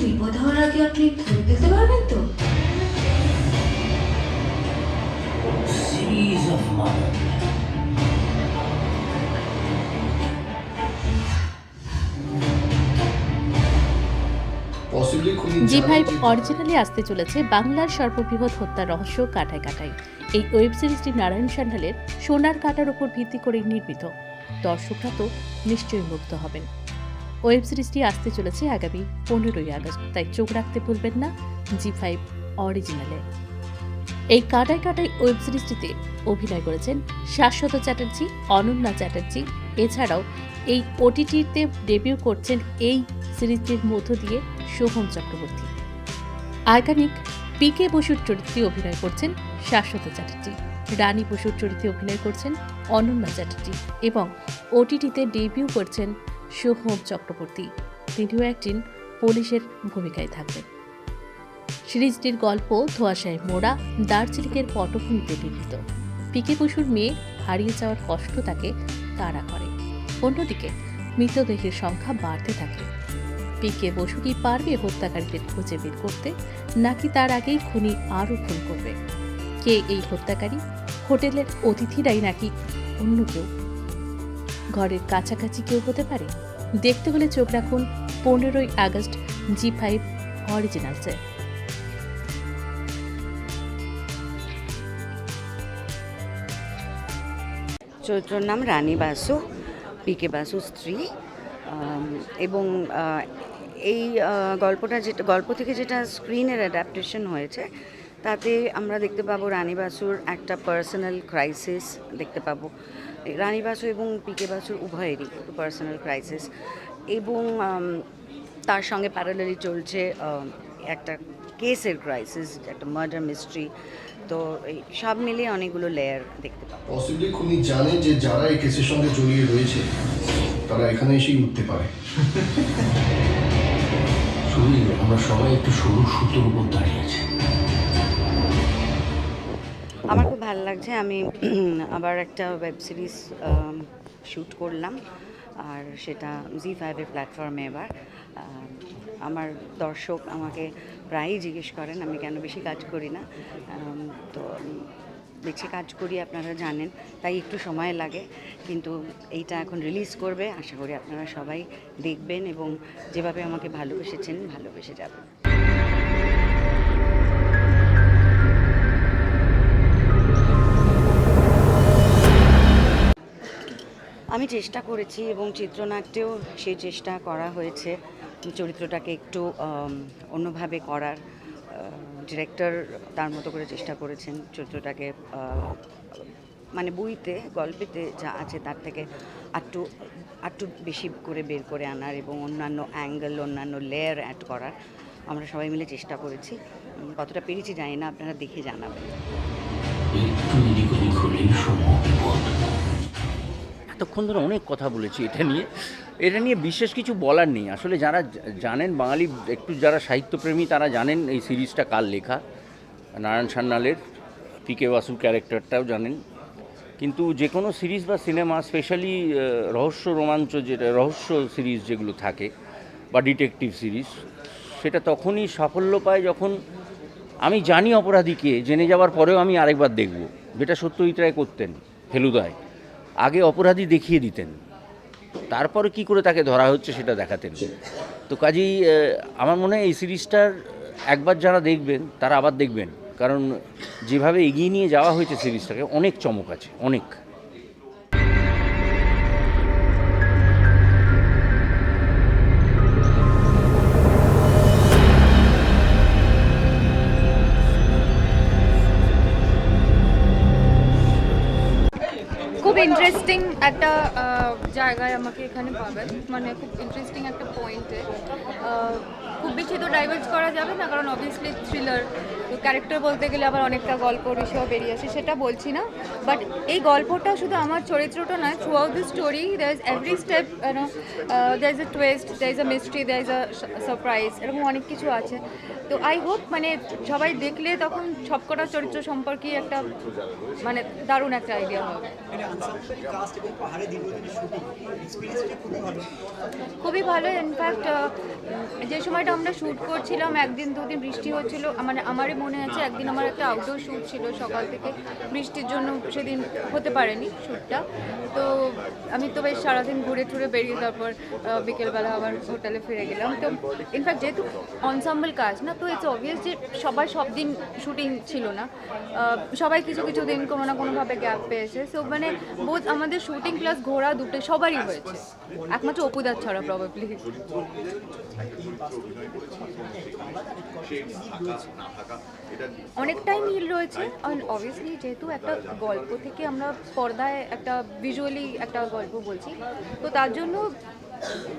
বিপদ হওয়ার আগে আপনি ধরে ফেলতে পারবেন তো? Series of mother. ZEE5 originally আসতে চলেছে বাংলার সর্ববৃহৎ হত্যার রহস্য কাটায় কাটায়। এই ওয়েব সিরিজটি নারায়ণ সান্যালের সোনার কাঁটার উপর ভিত্তি করে নির্মিত। দর্শকরা তো নিশ্চয়ই মুগ্ধ হবেন। ওয়েব সিরিজটি আসতে চলেছে আগামী 15ই আগস্ট, তাই চোখ রাখতে ভুলবেন না জি5 অরিজিনালে। এই কাটায় কাটায় ওয়েব সিরিজটিতে অভিনয় করেছেন শাশ্বত চ্যাটার্জি, অনন্যা চ্যাটার্জি। এছাড়াও এই ওটিটিতে ডেবিউ করছেন এই সিরিজটির মধ্য দিয়ে সোহম চক্রবর্তী। আইকনিক পিকে বসুর চরিত্রে অভিনয় করছেন শাশ্বত চ্যাটার্জি, রানী বসুর চরিত্রে অভিনয় করছেন অনন্যা চ্যাটার্জি এবং ওটিটিতে ডেবিউ করছেন সোহম চক্রবর্তী। তিনিও একজন পুলিশের ভূমিকায় থাকবেন। সিরিজটির গল্প ধোঁয়াশায় মোড়া দার্জিলিংয়ের পটভূমিতে নির্মিত। পিকে বসুর মেয়ে হারিয়ে যাওয়ার কষ্ট তাকে তাড়া করে। অন্যদিকে মৃতদেহের সংখ্যা বাড়তে থাকে। পিকে বসু কি পারবে হত্যাকারীদের খুঁজে বের করতে, নাকি তার আগেই খুনি আরও খুন করবে? কে এই হত্যাকারী? হোটেলের অতিথিরাই নাকি অন্য কেউ? ঘরের কাছাকাছি কেউ হতে পারে? দেখতে হলে চোখ রাখুন 15ই আগস্ট জি5 অরিজিনালসে। চরিত্রের নাম রানী বাসু, পিকে বাসুর স্ত্রী। এবং এই গল্প থেকে যেটা স্ক্রিনের অ্যাডাপ্টেশন হয়েছে, তাতে আমরা দেখতে পাবো রানী বাসুর একটা পার্সোনাল ক্রাইসিস দেখতে পাবো। রানী বাসু এবং পিকে বাসুর উভয়েরই পার্সোনাল ক্রাইসিস, এবং তার সঙ্গে প্যারালালি চলছে একটা কেসের ক্রাইসিস, একটা মার্ডার মিস্ট্রি। তো এই সব মিলিয়ে অনেকগুলো লেয়ার দেখতে পাবো। পসিবলি খুনি জানে যে যারা এই কেসের সঙ্গে জড়িয়ে রয়েছে তারা এখানে এসেই উঠতে পারে। শুধুই আমরা সবাই একটু সরু সুতোর উপর দাঁড়িয়ে আছি। আমার খুব ভালো লাগছে। আমি আবার একটা ওয়েব সিরিজ শ্যুট করলাম, আর সেটা জি5-এর প্ল্যাটফর্মে। এবার আমার দর্শক আমাকে প্রায়ই জিজ্ঞেস করেন আমি কেন বেশি কাজ করি না। তো বেশি কাজ করি আপনারা জানেন, তাই একটু সময় লাগে, কিন্তু এইটা এখন রিলিজ করবে। আশা করি আপনারা সবাই দেখবেন এবং যেভাবে আমাকে ভালোবেসেছেন ভালোবেসে যাবেন। আমি চেষ্টা করেছি এবং চিত্রনাট্যেও সেই চেষ্টা করা হয়েছে চরিত্রটাকে একটু অন্যভাবে করার। ডিরেক্টর তার মতো করে চেষ্টা করেছেন চরিত্রটাকে মানে বইতে গল্পেতে যা আছে তার থেকে একটু বেশি করে বের করে আনার এবং অন্যান্য অ্যাঙ্গেল, অন্যান্য লেয়ার অ্যাড করার আমরা সবাই মিলে চেষ্টা করেছি। কতটা পেরেছি জানি না, আপনারা দেখে জানাবেন। এতক্ষণ ধরে অনেক কথা বলেছি এটা নিয়ে বিশেষ কিছু বলার নেই। আসলে যারা জানেন, বাঙালি একটু যারা সাহিত্যপ্রেমী তারা জানেন এই সিরিজটা কার লেখা। নারায়ণ সান্যালের পিকে বাসুর ক্যারেক্টারটাও জানেন। কিন্তু যে কোনো সিরিজ বা সিনেমা, স্পেশালি রহস্য রোমাঞ্চ, যেটা রহস্য সিরিজ যেগুলো থাকে বা ডিটেকটিভ সিরিজ, সেটা তখনই সাফল্য পায় যখন আমি জানি অপরাধীকে, জেনে যাওয়ার পরেও আমি আরেকবার দেখব। যেটা সত্যজিৎ রায় করতেন ফেলুদায়, আগে অপরাধী দেখিয়ে দিতেন, তারপরে কি করে তাকে ধরা হচ্ছে সেটা দেখাতেন। তো কাজেই আমার মনে হয় এই সিরিজটার একবার যারা দেখবেন তারা আবার দেখবেন, কারণ যেভাবে এগিয়ে নিয়ে যাওয়া হয়েছে সিরিজটাকে, অনেক চমক আছে, অনেক। খুব ইন্টারেস্টিং একটা জায়গায় আমাকে এখানে পাবেন, মানে খুব ইন্টারেস্টিং একটা পয়েন্টে। খুব বেশি তো ডাইভার্জ করা যাবে না, কারণ অবভিয়াসলি থ্রিলার, তো ক্যারেক্টার বলতে গেলে আবার অনেকটা গল্প বিষয় বেরিয়ে আসে, সেটা বলছি না। বাট এই গল্পটা শুধু আমার চরিত্রটা নয়, throughout the story there is every step there is a twist, there is a mystery, there is a surprise, এরকম অনেক কিছু আছে। তো আই হোপ মানে সবাই দেখলে তখন সবকটা চরিত্র সম্পর্কে একটা মানে দারুণ একটা আইডিয়া হবে। খুবই ভালো। ইনফ্যাক্ট যে সময়টা আমরা শ্যুট করছিলাম, একদিন দুদিন বৃষ্টি হচ্ছিল, মানে আমারই মনে আছে একদিন আমার একটা আউটডোর শ্যুট ছিল, সকাল থেকে বৃষ্টির জন্য সেদিন হতে পারেনি শ্যুটটা। তো আমি তো বেশ সারাদিন ঘুরে টুরে বেরিয়ে তারপর বিকেলবেলা আবার হোটেলে ফিরে গেলাম। তো ইনফ্যাক্ট যেহেতু অনসাম্বল কাজ না, তো ইটস অবভিয়াস যে সবার সব দিন শুটিং ছিল না, সবাই কিছু কিছু দিন কোনো না কোনোভাবে গ্যাপ পেয়েছে। সো মানে বোধ আমাদের শুটিং প্লাস ঘোরা দুটো সবারই হয়েছে, একমাত্র অপুদার ছাড়া প্রবাবলি। অনেকটাই মিল রয়েছে। অবভিয়াসলি যেহেতু একটা গল্প থেকে আমরা পর্দায় একটা ভিজুয়ালি একটা গল্প বলছি, তো তার জন্য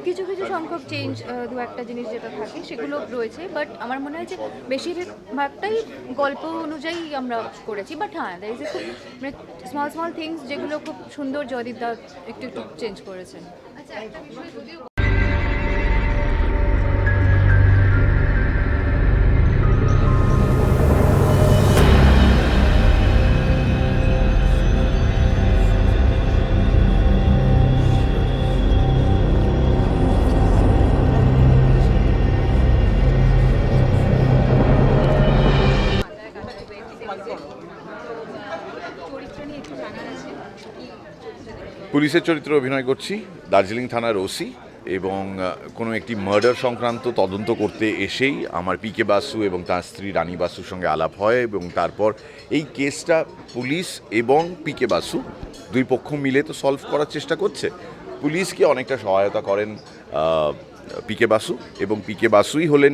কিছু কিছু সংখ্যক চেঞ্জ, দু একটা জিনিস যেটা থাকে সেগুলো রয়েছে, বাট আমার মনে হয় যে বেশিরভাগটাই গল্প অনুযায়ী আমরা করেছি। বাট হ্যাঁ, দ্যার ইজ এ খুব মানে স্মল স্মল থিংস যেগুলো খুব সুন্দর জয়দীপ দা একটু একটু চেঞ্জ করেছেন। আচ্ছা, একটা বিষয় যদিও পুলিশের চরিত্রে অভিনয় করছি, দার্জিলিং থানার ওসি, এবং কোনো একটি মার্ডার সংক্রান্ত তদন্ত করতে এসেই আমার পিকে বাসু এবং তার স্ত্রী রানী বাসুর সঙ্গে আলাপ হয়, এবং তারপর এই কেসটা পুলিশ এবং পিকে বাসু দুই পক্ষ মিলে তো সলভ করার চেষ্টা করছে। পুলিশকে অনেকটা সহায়তা করেন পিকে বাসু, এবং পিকে বাসুই হলেন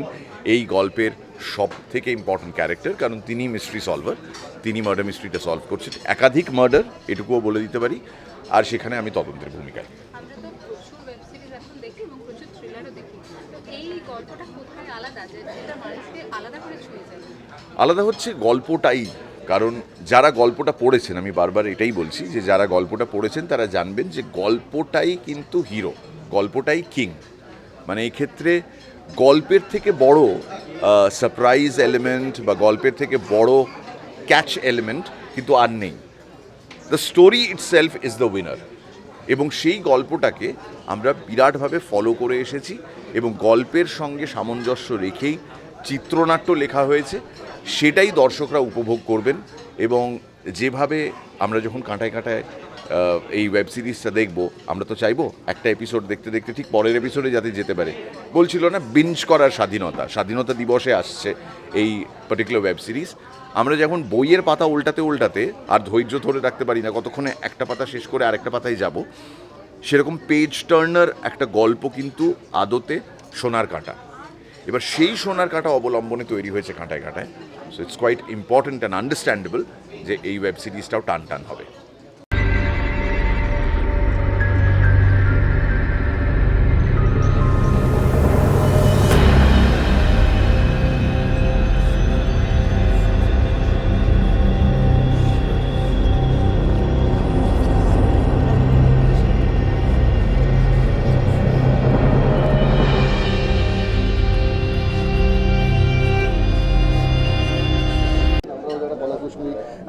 এই গল্পের সব থেকে ইম্পর্ট্যান্ট ক্যারেক্টার, কারণ তিনি মিস্ট্রি সলভার, তিনি মার্ডার মিস্ট্রিটা সলভ করছেন, একাধিক মার্ডার এটুকুও বলে দিতে পারি, আর সেখানে আমি তদন্তের ভূমিকায়। আমরা তো প্রচুর ওয়েব সিরিজ এখন দেখি এবং প্রচুর থ্রিলারও দেখি, তো এই গল্পটা কোথায় আলাদা যেটা মানুষকে আলাদা করে ছুঁয়ে যায়? আলাদা হচ্ছে গল্পটাই, কারণ যারা গল্পটা পড়েছেন, আমি বারবার এটাই বলছি যে যারা গল্পটা পড়েছেন তারা জানবেন যে গল্পটাই কিন্তু হিরো, গল্পটাই কিং। মানে এই ক্ষেত্রে গল্পের থেকে বড় সারপ্রাইজ এলিমেন্ট বা গল্পের থেকে বড় ক্যাচ এলিমেন্ট কিন্তু আর নেই। The story itself is the winner, এবং সেই গল্পটাকে আমরা বিরাটভাবে ফলো করে এসেছি, এবং গল্পের সঙ্গে সামঞ্জস্য রেখেই চিত্রনাট্য লেখা হয়েছে, সেটাই দর্শকরা উপভোগ করবেন। এবং যেভাবে আমরা যখন কাঁটায় কাঁটায় এই ওয়েব সিরিজটা দেখব, আমরা তো চাইবো একটা এপিসোড দেখতে দেখতে ঠিক পরের এপিসোডে যাতে যেতে পারে। বলছিল না বিঞ্জ করার স্বাধীনতা দিবসে আসছে এই পার্টিকুলার ওয়েব সিরিজ, আমরা যখন বইয়ের পাতা উল্টাতে উল্টাতে আর ধৈর্য ধরে রাখতে পারি না কতক্ষণে একটা পাতা শেষ করে আরেকটা পাতায় যাব, সেরকম পেজ টার্নার একটা গল্প কিন্তু আদতে সোনার কাঁটা। এবার সেই সোনার কাঁটা অবলম্বনে তৈরি হয়েছে কাঁটায় কাঁটায়। So it's quite important and understandable যে এই ওয়েব সিরিজটাও টান টান হবে।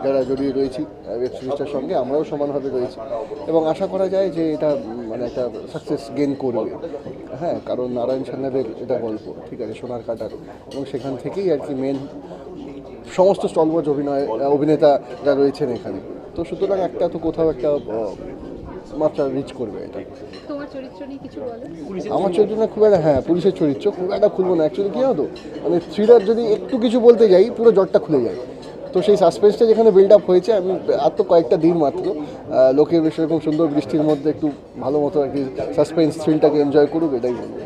যারা জড়িয়ে রয়েছি ওয়েব সিরিজটার সঙ্গে, আমরাও সমানভাবে রয়েছি, এবং আশা করা যায় যে এটা মানে একটা সাকসেস গেইন করবে। হ্যাঁ, কারণ নারায়ণ সান্যালের এটা গল্প, ঠিক আছে, সোনার কাটার, এবং সেখান থেকেই আর কি মেন সমস্ত স্টলওয়ার্ড অভিনেতারা রয়েছেন এখানে। তো সুতরাং একটা তো কোথাও একটা মাত্রা রিচ করবে এটা। তোমার চরিত্র নিয়ে কিছু বলো? আমার চরিত্র না খুব একটা, হ্যাঁ পুলিশের চরিত্র খুব একটা খুলবো না। অ্যাকচুয়ালি কী হতো, মানে থ্রিলার যদি একটু কিছু বলতে যাই পুরো জটটা খুলে যায়। তো সেই সাসপেন্সটা যেখানে বিল্ড আপ হয়েছে, আমি আর তো কয়েকটা দিন মাত্র, লোকের বেশ এরকম সুন্দর বৃষ্টির মধ্যে একটু ভালো মতো আর কি সাসপেন্স থ্রিলটাকে এনজয় করুক, এটাই বলবো।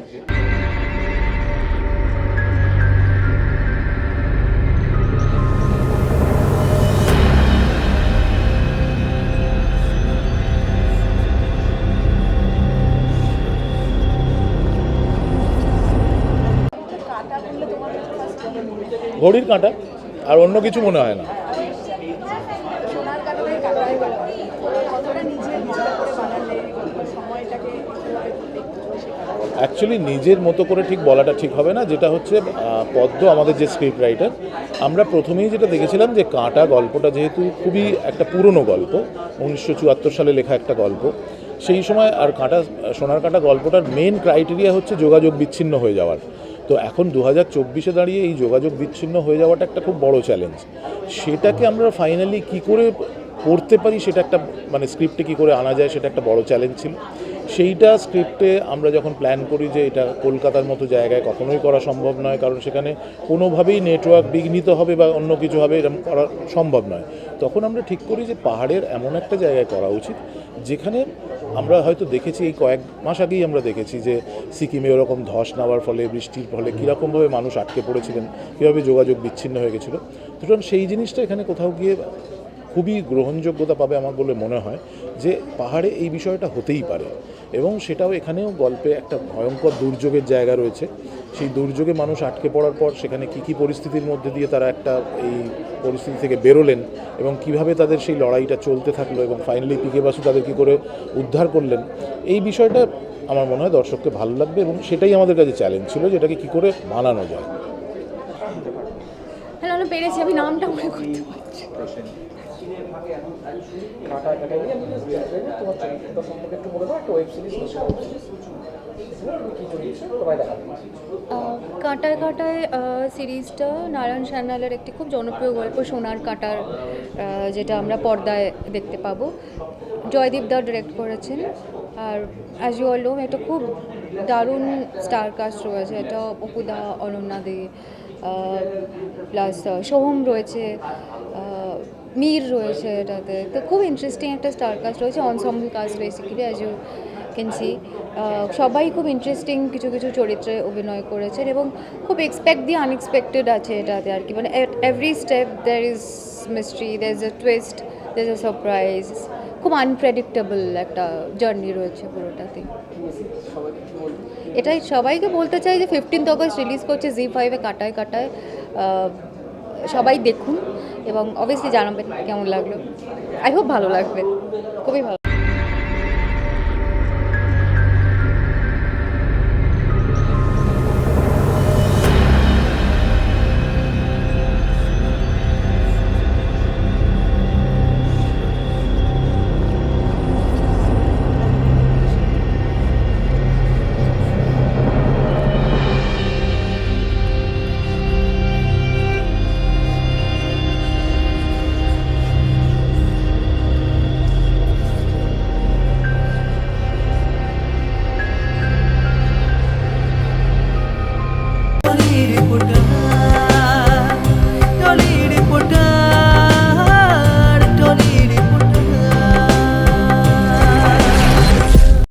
ঘড়ির কাঁটা, আর অন্য কিছু মনে হয় না। অ্যাকচুয়ালি নিজের মতো করে ঠিক বলাটা ঠিক হবে না, যেটা হচ্ছে পদ্ম আমাদের যে স্ক্রিপ্ট রাইটার, আমরা প্রথমেই যেটা দেখেছিলাম যে কাঁটা গল্পটা যেহেতু খুবই একটা পুরনো গল্প, 1974 সালে লেখা একটা গল্প, সেই সময় আর সোনার কাঁটা গল্পটার মেন ক্রাইটেরিয়া হচ্ছে যোগাযোগ বিচ্ছিন্ন হয়ে যাওয়ার। তো এখন 2024-এ দাঁড়িয়ে এই যোগাযোগ বিচ্ছিন্ন হয়ে যাওয়াটা একটা খুব বড় চ্যালেঞ্জ। সেটাকে আমরা ফাইনালি কী করে করতে পারি, সেটা একটা মানে স্ক্রিপ্টে কী করে আনা যায়, সেটা একটা বড় চ্যালেঞ্জ ছিল। সেইটা স্ক্রিপ্টে আমরা যখন প্ল্যান করি যে এটা কলকাতার মতো জায়গায় কখনোই করা সম্ভব নয়, কারণ সেখানে কোনোভাবেই নেটওয়ার্ক বিঘ্নিত হবে বা অন্য কিছু হবে, এরকম করা সম্ভব নয়। তখন আমরা ঠিক করি যে পাহাড়ের এমন একটা জায়গায় করা উচিত যেখানে আমরা হয়তো দেখেছি, এই কয়েক মাস আগেই আমরা দেখেছি যে সিকিমে ওরকম ধস নেওয়ার ফলে, বৃষ্টির ফলে কীরকমভাবে মানুষ আটকে পড়েছিলেন, কীভাবে যোগাযোগ বিচ্ছিন্ন হয়ে গেছিলো। সুতরাং সেই জিনিসটা এখানে কোথাও গিয়ে খুবই গ্রহণযোগ্যতা পাবে আমার বলে মনে হয়, যে পাহাড়ে এই বিষয়টা হতেই পারে। এবং সেটাও এখানেও গল্পে একটা ভয়ঙ্কর দুর্যোগের জায়গা রয়েছে। সেই দুর্যোগে মানুষ আটকে পড়ার পর সেখানে কী পরিস্থিতির মধ্যে দিয়ে তারা একটা এই পরিস্থিতি থেকে বেরোলেন এবং কিভাবে তাদের সেই লড়াইটা চলতে থাকলো এবং ফাইনালি পিকে বাসু তাদের কী করে উদ্ধার করলেন, এই বিষয়টা আমার মনে হয় দর্শককে ভালো লাগবে। এবং সেটাই আমাদের কাছে চ্যালেঞ্জ ছিল, যেটাকে কী করে বানানো যায়। হ্যালো, আমি পেরেছি, আমি নামটা মনে করতে পারছি। কাঁটায় কাঁটায় সিরিজটা নারায়ণ সান্যালের একটি খুব জনপ্রিয় গল্প সোনার কাঁটার, যেটা আমরা পর্দায় দেখতে পাবো। জয়দীপ দা ডিরেক্ট করেছেন। আর অ্যাজ ইউ অল নো, এটা খুব দারুণ স্টার কাস্ট রয়েছে। এটা অপুদা, অনন্যা দে, প্লাস সোহম রয়েছে, মীর রয়েছে এটাতে। তো খুব ইন্টারেস্টিং একটা স্টার কাস্ট রয়েছে, ensemble cast basically, as you can see. সবাই খুব ইন্টারেস্টিং কিছু কিছু চরিত্রে অভিনয় করেছেন এবং খুব এক্সপেক্ট দিয়ে আনএক্সপেক্টেড আছে এটাতে আর কি। মানে at every step there is mystery, there is a twist, there is a surprise. খুব আনপ্রেডিক্টেবল একটা জার্নি রয়েছে পুরোটাতে। এটাই সবাইকে বলতে চাই যে 15th অগস্ট রিলিজ করছে জি5-এ কাঁটায় কাঁটায়। সবাই দেখুন এবং অবভিয়াসলি জানাবেন কেমন লাগলো। আই হোপ ভালো লাগবে, খুবই ভালো।